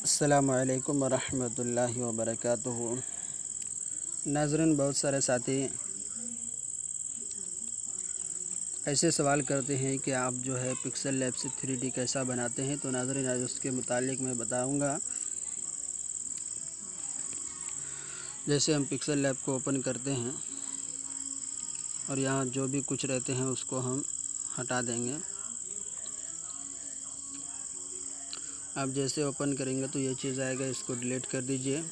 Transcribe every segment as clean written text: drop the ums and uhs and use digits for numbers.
अस्सलामु अलैकुम वरहमतुल्लाहि वबरकातुहू। नाज़रीन, बहुत सारे साथी ऐसे सवाल करते हैं कि आप जो है पिक्सल लैब से 3D कैसा बनाते हैं। तो नाज़रीन, आज उसके मुतालिक मैं बताऊंगा। जैसे हम पिक्सल लैब को ओपन करते हैं और यहाँ जो भी कुछ रहते हैं उसको हम हटा देंगे। आप जैसे ओपन करेंगे तो ये चीज़ आएगा, इसको डिलीट कर दीजिए।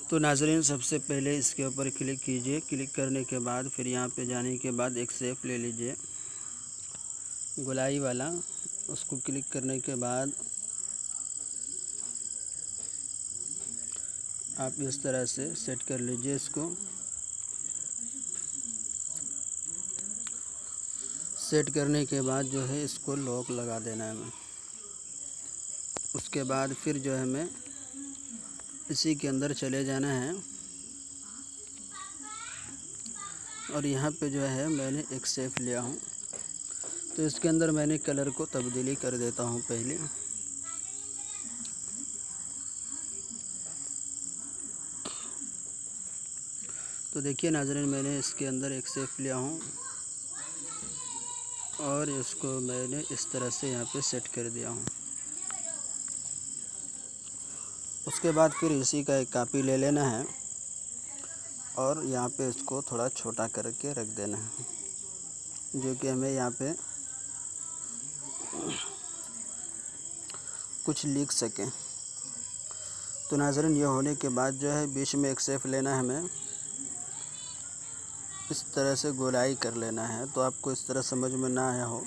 तो नाज़रीन, सबसे पहले इसके ऊपर क्लिक कीजिए। क्लिक करने के बाद फिर यहाँ पे जाने के बाद एक शेप ले लीजिए गोलाई वाला। उसको क्लिक करने के बाद आप इस तरह से सेट कर लीजिए इसको। सेट करने के बाद जो है इसको लॉक लगा देना है हमें। उसके बाद फिर जो है हमें इसी के अंदर चले जाना है और यहाँ पे जो है मैंने एक शेप लिया हूँ, तो इसके अंदर मैंने कलर को तब्दीली कर देता हूँ पहले। तो देखिए नाज़रीन, मैंने इसके अंदर एक शेप लिया हूँ और इसको मैंने इस तरह से यहाँ पे सेट कर दिया हूँ। उसके बाद फिर इसी का एक कॉपी ले लेना है और यहाँ पे इसको थोड़ा छोटा करके रख देना है, जो कि हमें यहाँ पे कुछ लिख सकें। तो नाज़रीन, ये होने के बाद जो है बीच में एक शेप लेना है हमें, इस तरह से गोलाई कर लेना है। तो आपको इस तरह समझ में ना आया हो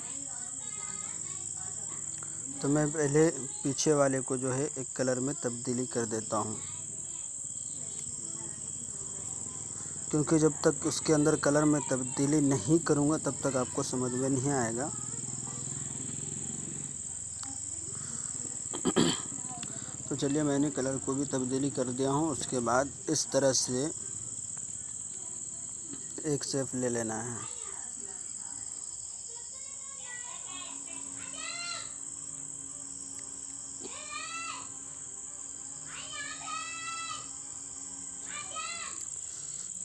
तो मैं पहले पीछे वाले को जो है एक कलर में तब्दीली कर देता हूँ, क्योंकि जब तक उसके अंदर कलर में तब्दीली नहीं करूँगा तब तक आपको समझ में नहीं आएगा। तो चलिए, मैंने कलर को भी तब्दीली कर दिया हूँ। उसके बाद इस तरह से एक शेप ले लेना है।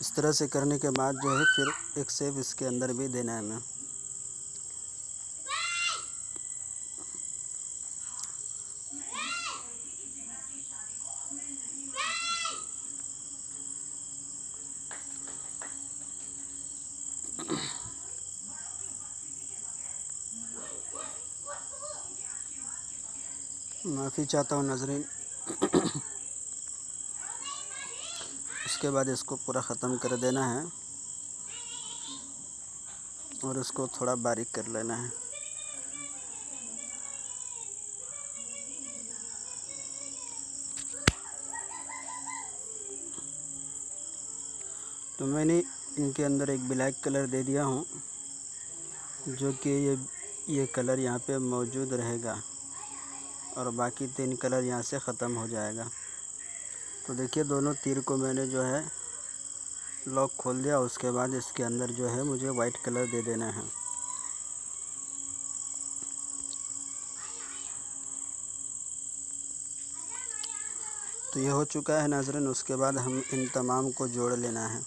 इस तरह से करने के बाद जो है फिर एक शेप इसके अंदर भी देना है हमें। माफ़ी चाहता हूँ नाज़रीन। उसके बाद इसको पूरा ख़त्म कर देना है और इसको थोड़ा बारीक कर लेना है। तो मैंने इनके अंदर एक ब्लैक कलर दे दिया हूँ, जो कि ये कलर यहाँ पे मौजूद रहेगा और बाकी 3 कलर यहाँ से ख़त्म हो जाएगा। तो देखिए, दोनों तीर को मैंने जो है लॉक खोल दिया। उसके बाद इसके अंदर जो है मुझे वाइट कलर दे देना है। तो ये हो चुका है नाज़रीन। उसके बाद हम इन तमाम को जोड़ लेना है।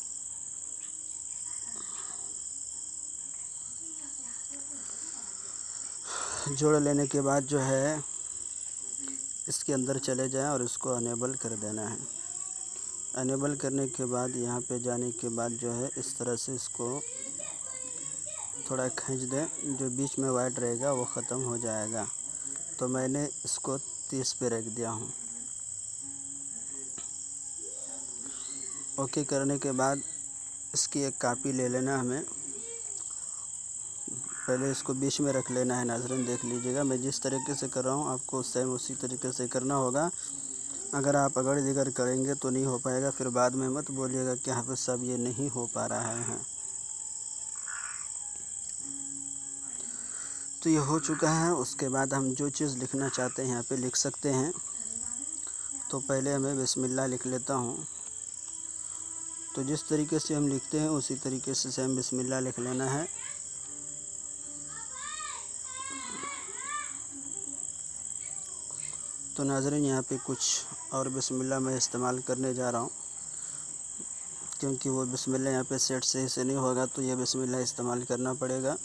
जोड़ लेने के बाद जो है इसके अंदर चले जाएं और इसको अनेबल कर देना है। अनेबल करने के बाद यहाँ पे जाने के बाद जो है इस तरह से इसको थोड़ा खींच दें, जो बीच में वाइट रहेगा वो ख़त्म हो जाएगा। तो मैंने इसको 30 पे रख दिया हूँ। ओके करने के बाद इसकी एक कॉपी ले लेना हमें। पहले इसको बीच में रख लेना है नाज़रीन। देख लीजिएगा, मैं जिस तरीके से कर रहा हूँ आपको सेम उसी तरीके से करना होगा। अगर आप अगड़ दिगड़ करेंगे तो नहीं हो पाएगा, फिर बाद में मत बोलिएगा कि हाफ़िज़ साहब ये नहीं हो पा रहा है। तो ये हो चुका है। उसके बाद हम जो चीज़ लिखना चाहते हैं यहाँ पे लिख सकते हैं। तो पहले हमें बिस्मिल्लाह लिख लेता हूँ। तो जिस तरीके से हम लिखते हैं उसी तरीके से सेम बिस्मिल्लाह लिख लेना है। तो नाज़रीन यहाँ पे कुछ और बिस्मिल्लाह मैं इस्तेमाल करने जा रहा हूँ, क्योंकि वो बिस्मिल्लाह यहाँ पे सेट सही से नहीं होगा तो ये बिस्मिल्लाह इस्तेमाल करना पड़ेगा।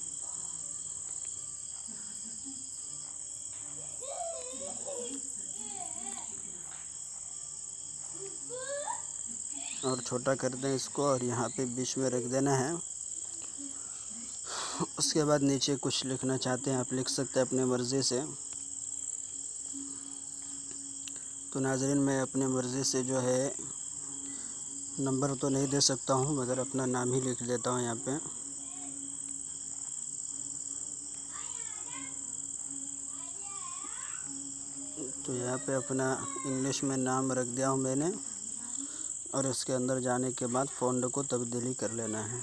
और छोटा कर दें इसको और यहाँ पे बीच में रख देना है। उसके बाद नीचे कुछ लिखना चाहते हैं आप लिख सकते हैं अपने मर्ज़ी से। तो नाज़रीन मैं अपने मर्ज़ी से जो है नंबर तो नहीं दे सकता हूँ, मगर अपना नाम ही लिख देता हूँ यहाँ पे। तो यहाँ पे अपना इंग्लिश में नाम रख दिया हूँ मैंने, और इसके अंदर जाने के बाद फ़ॉन्ट को तब्दीली कर लेना है।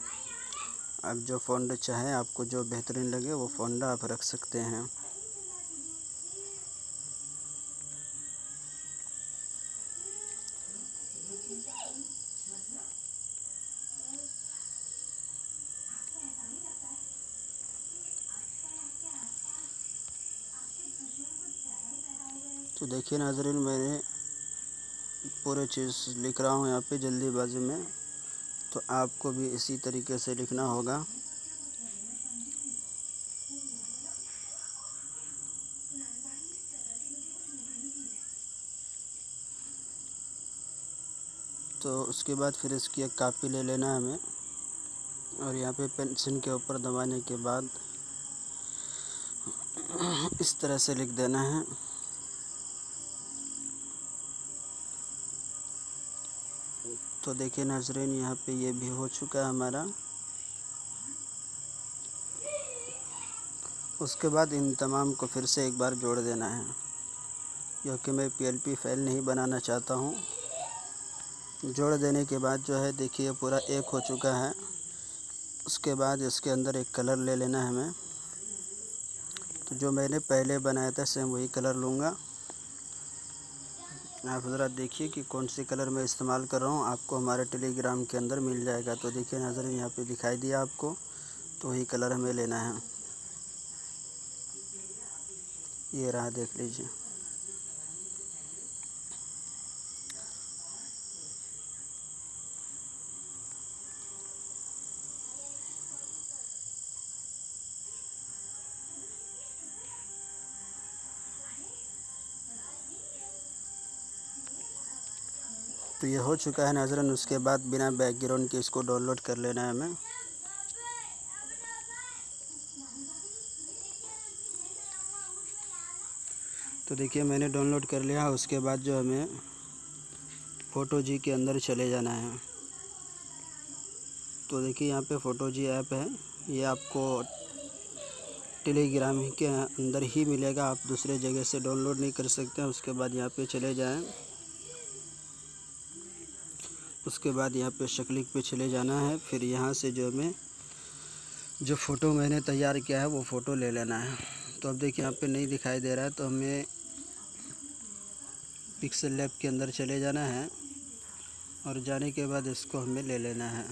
अब जो फ़ॉन्ट चाहे आपको जो बेहतरीन लगे वो फ़ॉन्ट आप रख सकते हैं। तो देखिए नाज़रीन मैंने पूरे चीज़ लिख रहा हूँ यहाँ पे जल्दीबाजी में, तो आपको भी इसी तरीके से लिखना होगा। तो उसके बाद फिर इसकी एक कापी ले लेना है हमें, और यहाँ पे पेंसिल के ऊपर दबाने के बाद इस तरह से लिख देना है। तो देखिए नाज़रीन यहाँ पे ये भी हो चुका है हमारा। उसके बाद इन तमाम को फिर से एक बार जोड़ देना है, क्योंकि मैं PLP फाइल नहीं बनाना चाहता हूँ। जोड़ देने के बाद जो है देखिए पूरा एक हो चुका है। उसके बाद इसके अंदर एक कलर ले लेना है हमें। तो जो मैंने पहले बनाया था सेम वही कलर लूँगा। आप ज़रा देखिए कि कौन सी कलर मैं इस्तेमाल कर रहा हूँ, आपको हमारे टेलीग्राम के अंदर मिल जाएगा। तो देखिए नाज़रीन यहाँ पे दिखाई दिया आपको, तो वही कलर हमें लेना है। ये रहा, देख लीजिए। तो ये हो चुका है नाज़रीन। उसके बाद बिना बैकग्राउंड के इसको डाउनलोड कर लेना है हमें। तो देखिए मैंने डाउनलोड कर लिया। उसके बाद जो हमें फ़ोटो जी के अंदर चले जाना है। तो देखिए यहाँ पे फ़ोटो जी ऐप है, ये आपको टेलीग्राम के अंदर ही मिलेगा, आप दूसरे जगह से डाउनलोड नहीं कर सकते हैं। उसके बाद यहाँ पे चले जाएं। उसके बाद यहाँ पे शक्लिक पे चले जाना है। फिर यहाँ से जो हमें जो फ़ोटो मैंने तैयार किया है वो फ़ोटो ले लेना है। तो अब देखिए यहाँ पे नहीं दिखाई दे रहा है, तो हमें पिक्सल लैब के अंदर चले जाना है, और जाने के बाद इसको हमें ले लेना है।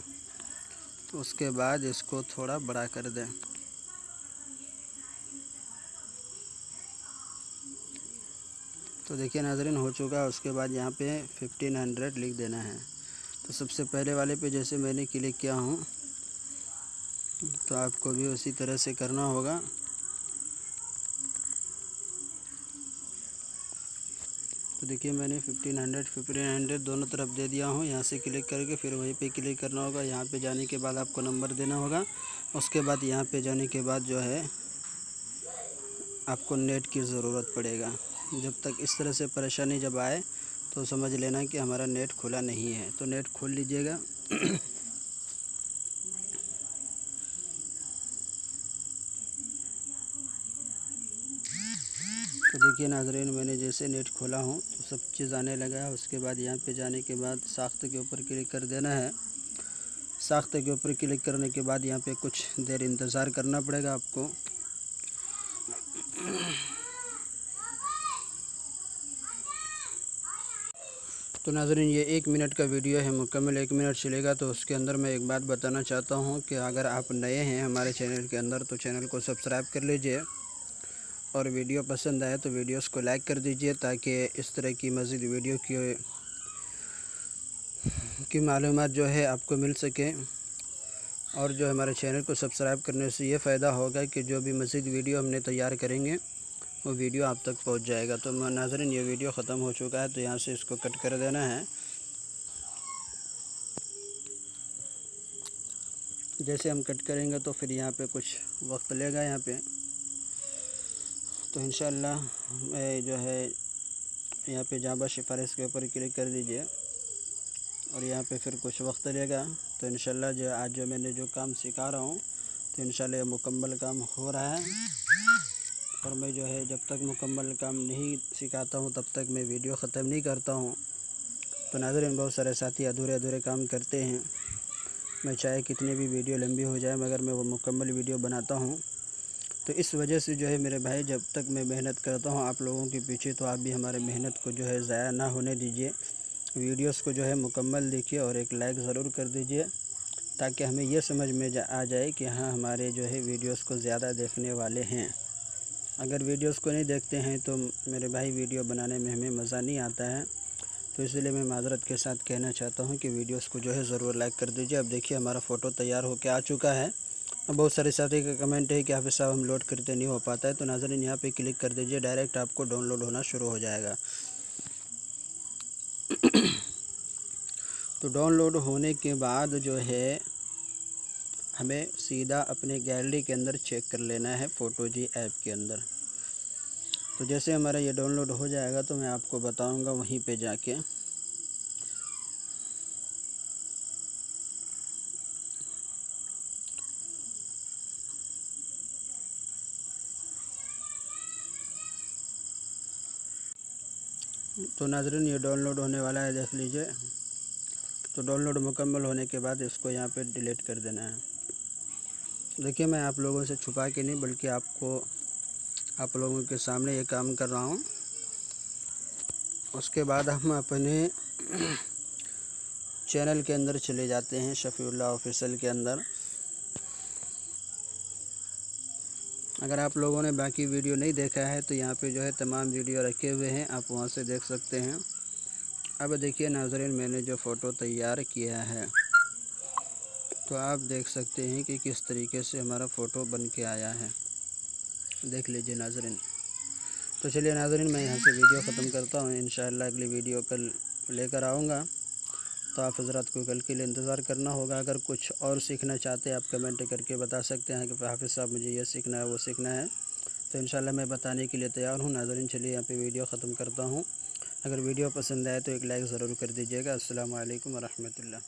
तो उसके बाद इसको थोड़ा बड़ा कर दें। तो देखिए नाज़रीन हो चुका है। उसके बाद यहाँ पे 1500 लिख देना है। तो सबसे पहले वाले पे जैसे मैंने क्लिक किया हूँ, तो आपको भी उसी तरह से करना होगा। तो देखिए मैंने 1500 दोनों तरफ दे दिया हूँ। यहाँ से क्लिक करके फिर वहीं पे क्लिक करना होगा। यहाँ पे जाने के बाद आपको नंबर देना होगा। उसके बाद यहाँ पे जाने के बाद जो है आपको नेट की ज़रूरत पड़ेगा। जब तक इस तरह से परेशानी जब आए तो समझ लेना कि हमारा नेट खुला नहीं है। तो नेट खोल लीजिएगा। तो देखिए नाज़रीन मैंने जैसे नेट खोला हूँ तो सब चीज़ आने लगा है। उसके बाद यहाँ पे जाने के बाद साख्त के ऊपर क्लिक कर देना है। साख्त के ऊपर क्लिक करने के बाद यहाँ पे कुछ देर इंतज़ार करना पड़ेगा आपको। तो नाज़रीन ये 1 मिनट का वीडियो है, मुकम्मल 1 मिनट चलेगा। तो उसके अंदर मैं एक बात बताना चाहता हूँ कि अगर आप नए हैं हमारे चैनल के अंदर तो चैनल को सब्सक्राइब कर लीजिए, और वीडियो पसंद आए तो वीडियोस को लाइक कर दीजिए, ताकि इस तरह की मज़ीद वीडियो की मालूमात जो है आपको मिल सके। और जो हमारे चैनल को सब्सक्राइब करने से ये फ़ायदा होगा कि जो भी मज़ीद वीडियो हमने तैयार करेंगे वो वीडियो आप तक पहुंच जाएगा। तो नाज़रीन, ये वीडियो ख़त्म हो चुका है, तो यहाँ से इसको कट कर देना है। जैसे हम कट करेंगे तो फिर यहाँ पे कुछ वक्त लेगा यहाँ पे, तो इंशाअल्लाह जो है यहाँ पे जाबा सिफारिश के ऊपर क्लिक कर दीजिए और यहाँ पे फिर कुछ वक्त लेगा। तो इंशाअल्लाह जो आज जो मैंने जो काम सिखा रहा हूँ तो इंशाअल्लाह ये मुकम्मल काम हो रहा है। और मैं जो है जब तक मुकम्मल काम नहीं सिखाता हूँ तब तक मैं वीडियो ख़त्म नहीं करता हूँ। तो नाज़रीन, बहुत सारे साथी अधूरे अधूरे काम करते हैं। मैं चाहे कितनी भी वीडियो लंबी हो जाए मगर मैं वो मुकम्मल वीडियो बनाता हूँ। तो इस वजह से जो है मेरे भाई, जब तक मैं मेहनत करता हूँ आप लोगों के पीछे, तो आप भी हमारे मेहनत को जो है ज़ाया ना होने दीजिए। वीडियोस को जो है मुकम्मल देखिए और एक लाइक ज़रूर कर दीजिए, ताकि हमें यह समझ में आ जाए कि हाँ, हमारे जो है वीडियोस को ज़्यादा देखने वाले हैं। अगर वीडियोस को नहीं देखते हैं तो मेरे भाई वीडियो बनाने में हमें मज़ा नहीं आता है। तो इसलिए मैं माज़रत के साथ कहना चाहता हूँ कि वीडियोस को जो है ज़रूर लाइक कर दीजिए। अब देखिए हमारा फ़ोटो तैयार होकर आ चुका है। अब बहुत सारे साथी का कमेंट है कि हाफिज़ साहब हम लोड करते नहीं हो पाता है। तो नाज़रीन, यहाँ पे क्लिक कर दीजिए, डायरेक्ट आपको डाउनलोड होना शुरू हो जाएगा। तो डाउनलोड होने के बाद जो है हमें सीधा अपने गैलरी के अंदर चेक कर लेना है, फ़ोटो जी ऐप के अंदर। तो जैसे हमारा ये डाउनलोड हो जाएगा तो मैं आपको बताऊंगा वहीं पे जाके। तो नाज़रीन, ये डाउनलोड होने वाला है, देख लीजिए। तो डाउनलोड मुकम्मल होने के बाद इसको यहाँ पे डिलीट कर देना है। देखिए, मैं आप लोगों से छुपा के नहीं बल्कि आप लोगों के सामने ये काम कर रहा हूँ। उसके बाद हम अपने चैनल के अंदर चले जाते हैं, शफ़ीउल्लाह ऑफिशियल के अंदर। अगर आप लोगों ने बाकी वीडियो नहीं देखा है तो यहाँ पे जो है तमाम वीडियो रखे हुए हैं, आप वहाँ से देख सकते हैं। अब देखिए नाज़रीन, मैंने जो फ़ोटो तैयार किया है तो आप देख सकते हैं कि किस तरीके से हमारा फ़ोटो बन के आया है, देख लीजिए नाज़रीन। तो चलिए नाज़रीन, मैं यहाँ से वीडियो ख़त्म करता हूँ। इंशाअल्लाह अगली वीडियो कल लेकर आऊँगा। तो आप हज़रात को कल के लिए इंतज़ार करना होगा। अगर कुछ और सीखना चाहते हैं आप कमेंट करके बता सकते हैं कि हाफिज़ साहब मुझे ये सीखना है वो सीखना है, तो इंशाअल्लाह मैं बताने के लिए तैयार हूँ। नाज़रीन, चलिए यहाँ पे वीडियो ख़त्म करता हूँ। अगर वीडियो पसंद आए तो एक लाइक ज़रूर कर दीजिएगा। अस्सलामु अलैकुम व रहमतुल्लाह।